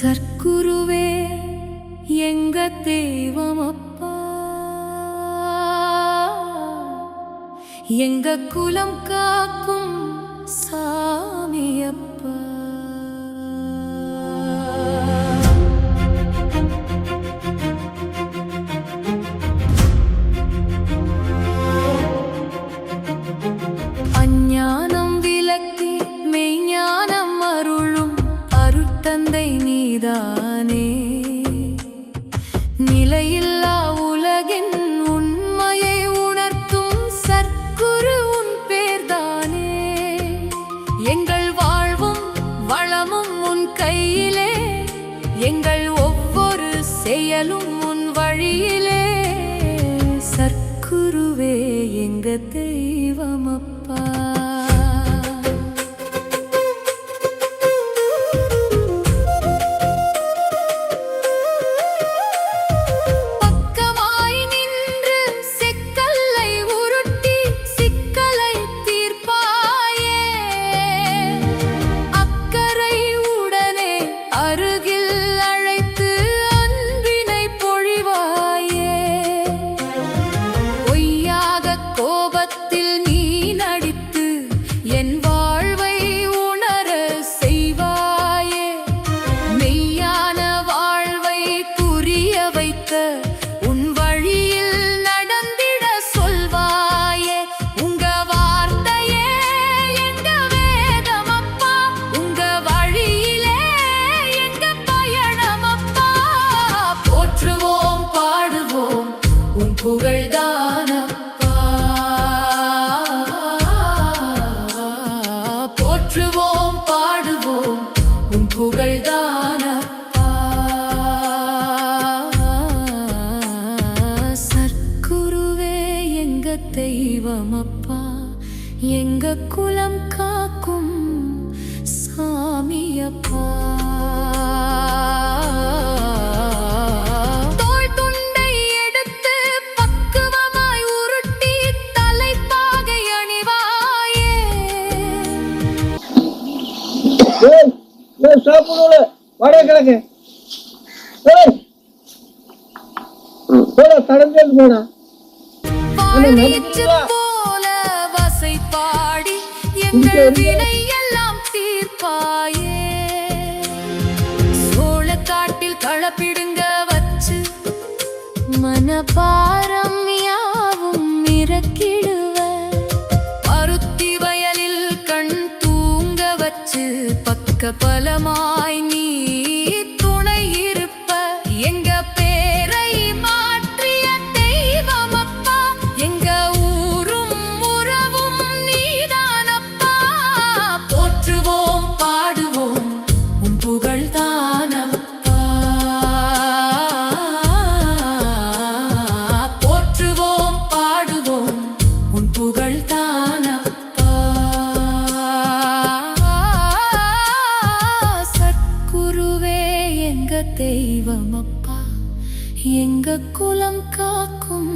சற்குருவே எங்க தெய்வமப்பா, எங்க குலம் காக்கும் சாமியப்பா. அஞ்ஞானம் விலக்கி மெய்ஞானம் அருளும் அருட்தந்தை நீதானே. நிலையில்லா உலகின் உண்மையை உணர்த்தும் சற்குரு உன் பேர்தானே. எங்கள் வாழ்வும் வளமும் உன் கையிலே, எங்கள் ஒவ்வொரு செயலும் உன் வழியிலே. சற்குருவே எங்க தெய்வமப்பா. உன் வழியில் நடந்திட சொல்வாயே. உங்க வார்த்தையே எங்க வேதமப்பா, உங்க வழியிலே எங்க பயணமப்பா. போற்றுவோம் பாடுவோம் உன் புகழ்தானப்பா, போற்றுவோம் பாடுவோம் உன் புகழ்தானப்பா. தெய்வமப்பா, எங்க குலம் காக்கும் சாமியப்பா. தோள் துண்டை எடுத்து பக்குவமாய் உருட்டி தலைப்பாகை அணிவாயே. சாப்பிடுவோம் வடை கிழக்கு கடந்து போனா போல வசை பாடி எங்கள் வினை எல்லாம் தீர்ப்பாயே. சோளக்காட்டில் களப்பிடுங்க வச்சு மனபாரம் யாவும் இறக்கிடுவ. பருத்தி வயலில் கண் தூங்க வச்சு பக்க பலமாய் நீ துணை இருப்ப. எங்க பேரை மாற்றிய தெய்வமப்பா, எங்க ஊரும் உறவும் நீதானப்பா. போற்றுவோம் பாடுவோம் உன் புகழ்தானப்பா, போற்றுவோம் பாடுவோம் உன் புகழ்தானப்பா. சற்குருவே எங்க தெய்வமப்பா, எங்க குலம் காக்கும்